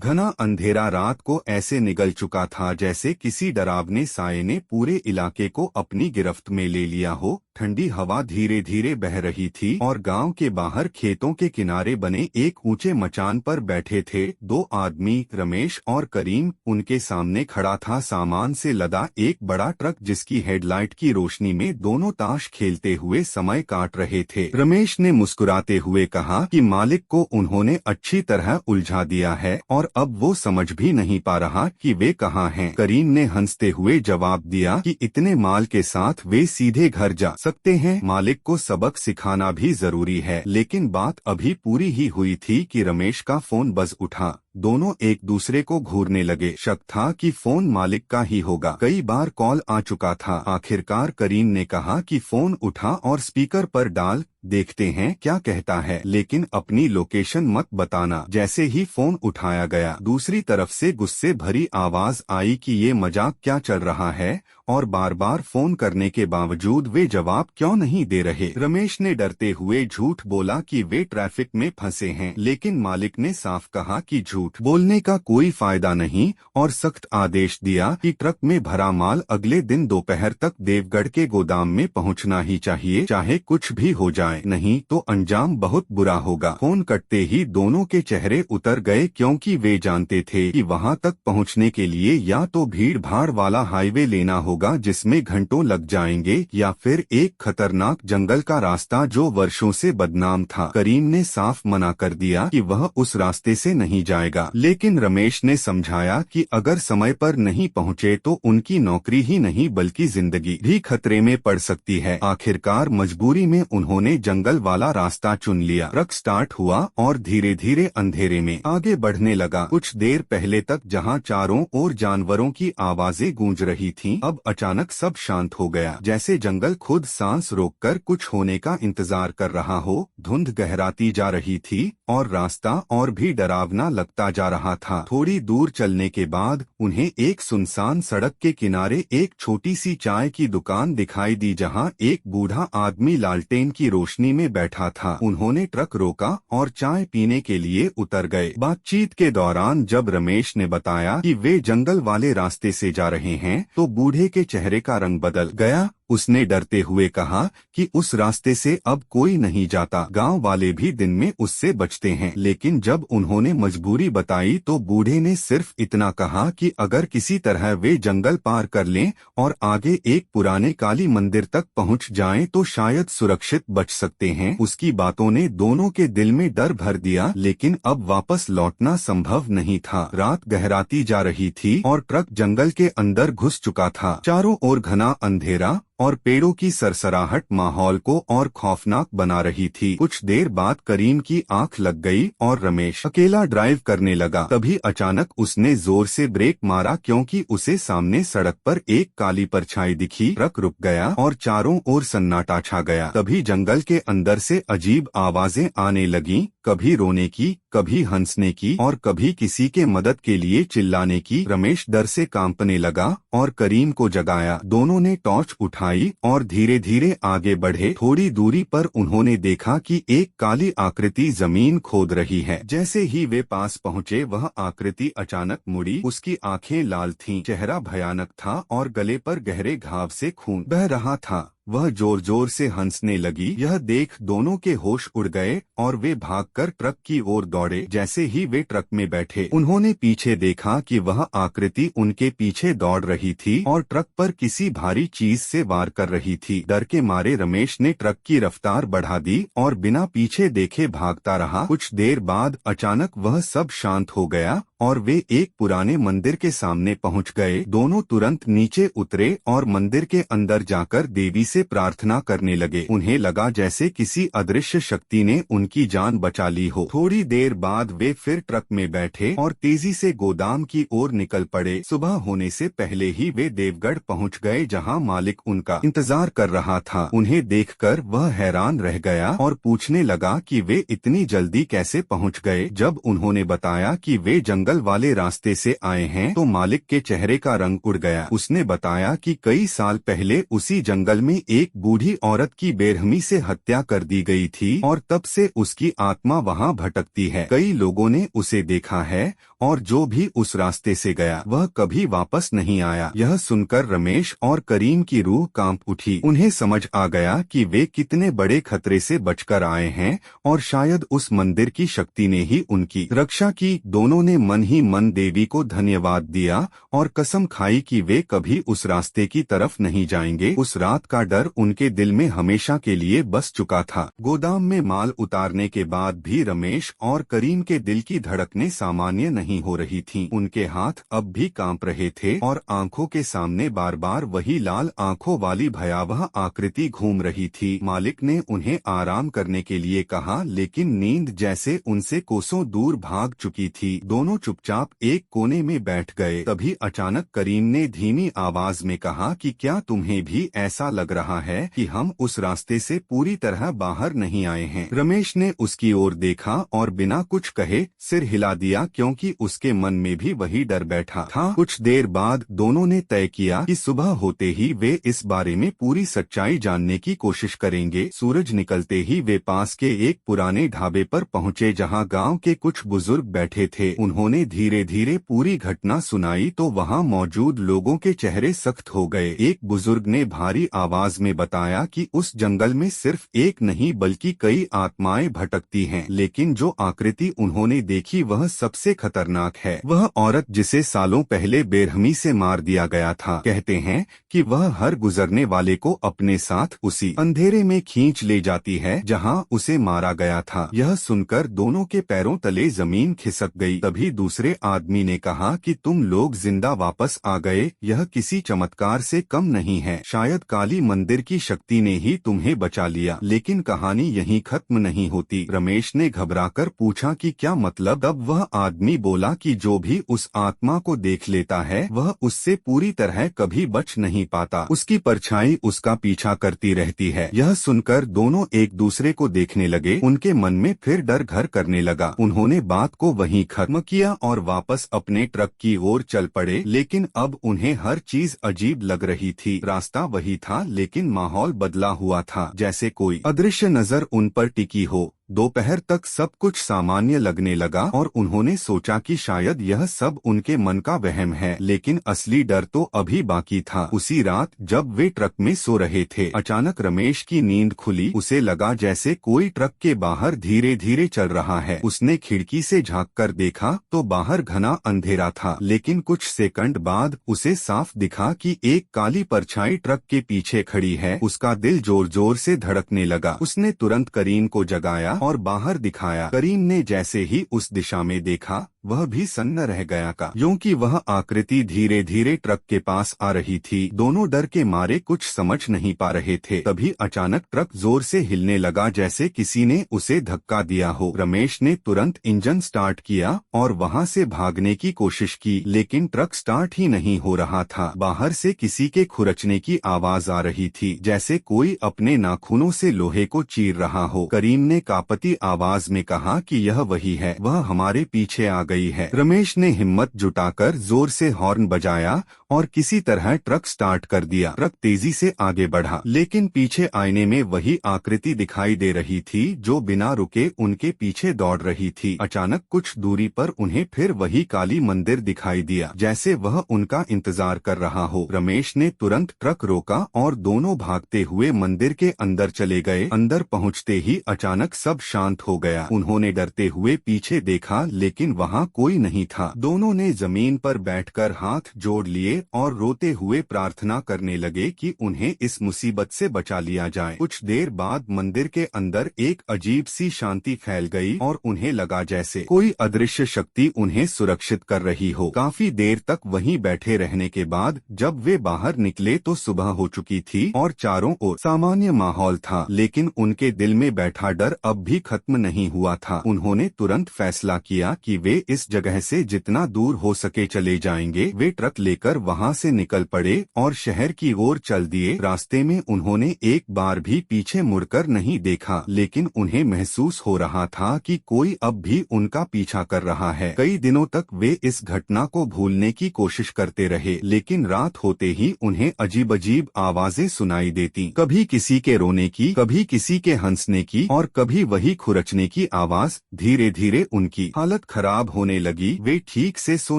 घना अंधेरा रात को ऐसे निगल चुका था जैसे किसी डरावने साये ने पूरे इलाके को अपनी गिरफ्त में ले लिया हो। ठंडी हवा धीरे धीरे बह रही थी और गांव के बाहर खेतों के किनारे बने एक ऊंचे मचान पर बैठे थे दो आदमी, रमेश और करीम। उनके सामने खड़ा था सामान से लदा एक बड़ा ट्रक जिसकी हेडलाइट की रोशनी में दोनों ताश खेलते हुए समय काट रहे थे। रमेश ने मुस्कुराते हुए कहा कि मालिक को उन्होंने अच्छी तरह उलझा दिया है और अब वो समझ भी नहीं पा रहा कि वे कहाँ हैं। करीम ने हंसते हुए जवाब दिया कि इतने माल के साथ वे सीधे घर जा सकते हैं। मालिक को सबक सिखाना भी जरूरी है। लेकिन बात अभी पूरी ही हुई थी कि रमेश का फोन बज उठा। दोनों एक दूसरे को घूरने लगे। शक था कि फोन मालिक का ही होगा। कई बार कॉल आ चुका था। आखिरकार करीम ने कहा कि फोन उठा और स्पीकर पर डाल, देखते हैं क्या कहता है, लेकिन अपनी लोकेशन मत बताना। जैसे ही फोन उठाया गया, दूसरी तरफ से गुस्से भरी आवाज आई कि ये मजाक क्या चल रहा है और बार बार फोन करने के बावजूद वे जवाब क्यों नहीं दे रहे। रमेश ने डरते हुए झूठ बोला कि वे ट्रैफिक में फंसे हैं, लेकिन मालिक ने साफ कहा कि झूठ बोलने का कोई फायदा नहीं और सख्त आदेश दिया कि ट्रक में भरा माल अगले दिन दोपहर तक देवगढ़ के गोदाम में पहुंचना ही चाहिए, चाहे कुछ भी हो जाए, नहीं तो अंजाम बहुत बुरा होगा। फोन कटते ही दोनों के चेहरे उतर गए, क्योंकि वे जानते थे कि वहां तक पहुंचने के लिए या तो भीड़ भाड़ वाला हाईवे लेना होगा जिसमें घंटों लग जाएंगे, या फिर एक खतरनाक जंगल का रास्ता जो वर्षों से बदनाम था। करीम ने साफ मना कर दिया कि वह उस रास्ते से नहीं जाएगा, लेकिन रमेश ने समझाया कि अगर समय पर नहीं पहुंचे तो उनकी नौकरी ही नहीं बल्कि जिंदगी भी खतरे में पड़ सकती है। आखिरकार मजबूरी में उन्होंने जंगल वाला रास्ता चुन लिया। ट्रक स्टार्ट हुआ और धीरे धीरे अंधेरे में आगे बढ़ने लगा। कुछ देर पहले तक जहां चारों ओर जानवरों की आवाजें गूंज रही थीं, अब अचानक सब शांत हो गया, जैसे जंगल खुद सांस रोककर कुछ होने का इंतजार कर रहा हो। धुंध गहराती जा रही थी और रास्ता और भी डरावना लगता जा रहा था। थोड़ी दूर चलने के बाद उन्हें एक सुनसान सड़क के किनारे एक छोटी सी चाय की दुकान दिखाई दी, जहां एक बूढ़ा आदमी लालटेन की रोशनी में बैठा था। उन्होंने ट्रक रोका और चाय पीने के लिए उतर गए। बातचीत के दौरान जब रमेश ने बताया कि वे जंगल वाले रास्ते से जा रहे हैं, तो बूढ़े के चेहरे का रंग बदल गया। उसने डरते हुए कहा कि उस रास्ते से अब कोई नहीं जाता, गांव वाले भी दिन में उससे बचते हैं। लेकिन जब उन्होंने मजबूरी बताई तो बूढ़े ने सिर्फ इतना कहा कि अगर किसी तरह वे जंगल पार कर लें और आगे एक पुराने काली मंदिर तक पहुंच जाएं तो शायद सुरक्षित बच सकते हैं। उसकी बातों ने दोनों के दिल में डर भर दिया, लेकिन अब वापस लौटना संभव नहीं था। रात गहराती जा रही थी और ट्रक जंगल के अंदर घुस चुका था। चारों ओर घना अंधेरा और पेड़ों की सरसराहट माहौल को और खौफनाक बना रही थी। कुछ देर बाद करीम की आंख लग गई और रमेश अकेला ड्राइव करने लगा। तभी अचानक उसने जोर से ब्रेक मारा, क्योंकि उसे सामने सड़क पर एक काली परछाई दिखी। ट्रक रुक गया और चारों ओर सन्नाटा छा गया। तभी जंगल के अंदर से अजीब आवाजें आने लगीं, कभी रोने की, कभी हंसने की और कभी किसी के मदद के लिए चिल्लाने की। रमेश डर से कांपने लगा और करीम को जगाया। दोनों ने टॉर्च उठाई और धीरे धीरे आगे बढ़े। थोड़ी दूरी पर उन्होंने देखा कि एक काली आकृति जमीन खोद रही है। जैसे ही वे पास पहुंचे, वह आकृति अचानक मुड़ी। उसकी आंखें लाल थीं, चेहरा भयानक था और गले पर गहरे घाव से खून बह रहा था। वह जोर जोर से हंसने लगी। यह देख दोनों के होश उड़ गए और वे भागकर ट्रक की ओर दौड़े। जैसे ही वे ट्रक में बैठे, उन्होंने पीछे देखा कि वह आकृति उनके पीछे दौड़ रही थी और ट्रक पर किसी भारी चीज से वार कर रही थी। डर के मारे रमेश ने ट्रक की रफ्तार बढ़ा दी और बिना पीछे देखे भागता रहा। कुछ देर बाद अचानक वह सब शांत हो गया और वे एक पुराने मंदिर के सामने पहुंच गए। दोनों तुरंत नीचे उतरे और मंदिर के अंदर जाकर देवी से प्रार्थना करने लगे। उन्हें लगा जैसे किसी अदृश्य शक्ति ने उनकी जान बचा ली हो। थोड़ी देर बाद वे फिर ट्रक में बैठे और तेजी से गोदाम की ओर निकल पड़े। सुबह होने से पहले ही वे देवगढ़ पहुंच गए, जहां मालिक उनका इंतजार कर रहा था। उन्हें देखकर वह हैरान रह गया और पूछने लगा कि वे इतनी जल्दी कैसे पहुंच गए। जब उन्होंने बताया कि वे जंगल वाले रास्ते से आए हैं, तो मालिक के चेहरे का रंग उड़ गया। उसने बताया कि कई साल पहले उसी जंगल में एक बूढ़ी औरत की बेरहमी से हत्या कर दी गई थी और तब से उसकी आत्मा वहां भटकती है। कई लोगों ने उसे देखा है और जो भी उस रास्ते से गया वह कभी वापस नहीं आया। यह सुनकर रमेश और करीम की रूह कांप उठी। उन्हें समझ आ गया कि वे कितने बड़े खतरे से बचकर आए हैं और शायद उस मंदिर की शक्ति ने ही उनकी रक्षा की। दोनों ने मन ही मन देवी को धन्यवाद दिया और कसम खाई कि वे कभी उस रास्ते की तरफ नहीं जाएंगे। उस रात का डर उनके दिल में हमेशा के लिए बस चुका था। गोदाम में माल उतारने के बाद भी रमेश और करीम के दिल की धड़कनें सामान्य नहीं हो रही थीं। उनके हाथ अब भी कांप रहे थे और आंखों के सामने बार बार वही लाल आंखों वाली भयावह आकृति घूम रही थी। मालिक ने उन्हें आराम करने के लिए कहा, लेकिन नींद जैसे उनसे कोसों दूर भाग चुकी थी। दोनों चुपचाप एक कोने में बैठ गए। तभी अचानक करीम ने धीमी आवाज में कहा कि क्या तुम्हें भी ऐसा लग रहा है कि हम उस रास्ते से पूरी तरह बाहर नहीं आए हैं? रमेश ने उसकी ओर देखा और बिना कुछ कहे सिर हिला दिया, क्योंकि उसके मन में भी वही डर बैठा था। कुछ देर बाद दोनों ने तय किया कि सुबह होते ही वे इस बारे में पूरी सच्चाई जानने की कोशिश करेंगे। सूरज निकलते ही वे पास के एक पुराने ढाबे पर पहुंचे, जहां गांव के कुछ बुजुर्ग बैठे थे। उन्होंने धीरे धीरे पूरी घटना सुनाई तो वहां मौजूद लोगों के चेहरे सख्त हो गए। एक बुजुर्ग ने भारी आवाज में बताया कि उस जंगल में सिर्फ एक नहीं बल्कि कई आत्माएं भटकती हैं, लेकिन जो आकृति उन्होंने देखी वह सबसे खतरनाक है। वह औरत जिसे सालों पहले बेरहमी से मार दिया गया था। कहते हैं कि वह हर गुजरने वाले को अपने साथ उसी अंधेरे में खींच ले जाती है जहां उसे मारा गया था। यह सुनकर दोनों के पैरों तले जमीन खिसक गई। तभी दूसरे आदमी ने कहा कि तुम लोग जिंदा वापस आ गए, यह किसी चमत्कार से कम नहीं है। शायद काली मंदिर की शक्ति ने ही तुम्हें बचा लिया। लेकिन कहानी यहीं खत्म नहीं होती। रमेश ने घबराकर पूछा कि क्या मतलब? अब वह आदमी बोला कि जो भी उस आत्मा को देख लेता है वह उससे पूरी तरह कभी बच नहीं पाता। उसकी परछाई उसका पीछा करती रहती है। यह सुनकर दोनों एक दूसरे को देखने लगे। उनके मन में फिर डर घर करने लगा। उन्होंने बात को वहीं खत्म किया और वापस अपने ट्रक की ओर चल पड़े। लेकिन अब उन्हें हर चीज अजीब लग रही थी। रास्ता वही था लेकिन माहौल बदला हुआ था, जैसे कोई अदृश्य नजर उन पर टिकी हो। दोपहर तक सब कुछ सामान्य लगने लगा और उन्होंने सोचा कि शायद यह सब उनके मन का वहम है, लेकिन असली डर तो अभी बाकी था। उसी रात जब वे ट्रक में सो रहे थे, अचानक रमेश की नींद खुली। उसे लगा जैसे कोई ट्रक के बाहर धीरे धीरे चल रहा है। उसने खिड़की से झांककर देखा तो बाहर घना अंधेरा था, लेकिन कुछ सेकंड बाद उसे साफ दिखा कि एक काली परछाई ट्रक के पीछे खड़ी है। उसका दिल जोर जोर से धड़कने लगा। उसने तुरंत करीम को जगाया और बाहर दिखाया। करीम ने जैसे ही उस दिशा में देखा वह भी सन्न रह गया, क्योंकि वह आकृति धीरे धीरे ट्रक के पास आ रही थी। दोनों डर के मारे कुछ समझ नहीं पा रहे थे। तभी अचानक ट्रक जोर से हिलने लगा, जैसे किसी ने उसे धक्का दिया हो। रमेश ने तुरंत इंजन स्टार्ट किया और वहां से भागने की कोशिश की, लेकिन ट्रक स्टार्ट ही नहीं हो रहा था। बाहर से किसी के खुरचने की आवाज आ रही थी, जैसे कोई अपने नाखूनों से लोहे को चीर रहा हो। करीम ने कांपती आवाज में कहा कि यह वही है, वह हमारे पीछे आ गई है। रमेश ने हिम्मत जुटाकर जोर से हॉर्न बजाया और किसी तरह ट्रक स्टार्ट कर दिया। ट्रक तेजी से आगे बढ़ा, लेकिन पीछे आईने में वही आकृति दिखाई दे रही थी जो बिना रुके उनके पीछे दौड़ रही थी। अचानक कुछ दूरी पर उन्हें फिर वही काली मंदिर दिखाई दिया, जैसे वह उनका इंतजार कर रहा हो। रमेश ने तुरंत ट्रक रोका और दोनों भागते हुए मंदिर के अंदर चले गए। अंदर पहुंचते ही अचानक सब शांत हो गया। उन्होंने डरते हुए पीछे देखा, लेकिन वहां कोई नहीं था। दोनों ने जमीन पर बैठकर हाथ जोड़ लिए और रोते हुए प्रार्थना करने लगे कि उन्हें इस मुसीबत से बचा लिया जाए। कुछ देर बाद मंदिर के अंदर एक अजीब सी शांति फैल गई और उन्हें लगा जैसे कोई अदृश्य शक्ति उन्हें सुरक्षित कर रही हो। काफी देर तक वहीं बैठे रहने के बाद जब वे बाहर निकले तो सुबह हो चुकी थी और चारों ओर सामान्य माहौल था, लेकिन उनके दिल में बैठा डर अब भी खत्म नहीं हुआ था। उन्होंने तुरंत फैसला किया कि वे इस जगह से जितना दूर हो सके चले जाएंगे। वे ट्रक लेकर वहां से निकल पड़े और शहर की ओर चल दिए। रास्ते में उन्होंने एक बार भी पीछे मुड़कर नहीं देखा, लेकिन उन्हें महसूस हो रहा था कि कोई अब भी उनका पीछा कर रहा है। कई दिनों तक वे इस घटना को भूलने की कोशिश करते रहे, लेकिन रात होते ही उन्हें अजीब अजीब आवाजें सुनाई देती। कभी किसी के रोने की, कभी किसी के हंसने की और कभी वही खुरचने की आवाज। धीरे धीरे उनकी हालत खराब होने लगी। वे ठीक से सो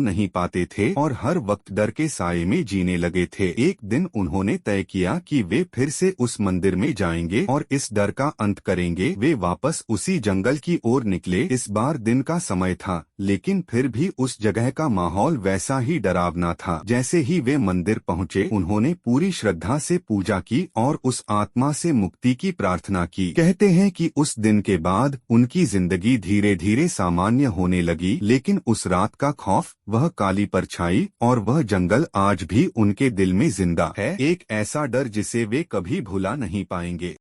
नहीं पाते थे और हर वक्त डर के साए में जीने लगे थे। एक दिन उन्होंने तय किया कि वे फिर से उस मंदिर में जाएंगे और इस डर का अंत करेंगे। वे वापस उसी जंगल की ओर निकले। इस बार दिन का समय था, लेकिन फिर भी उस जगह का माहौल वैसा ही डरावना था। जैसे ही वे मंदिर पहुंचे, उन्होंने पूरी श्रद्धा से पूजा की और उस आत्मा से मुक्ति की प्रार्थना की। कहते हैं कि उस दिन के बाद उनकी जिंदगी धीरे धीरे सामान्य होने लगी, लेकिन उस रात का खौफ, वह काली परछाई और वह जंगल आज भी उनके दिल में जिंदा है। एक ऐसा डर जिसे वे कभी भुला नहीं पाएंगे।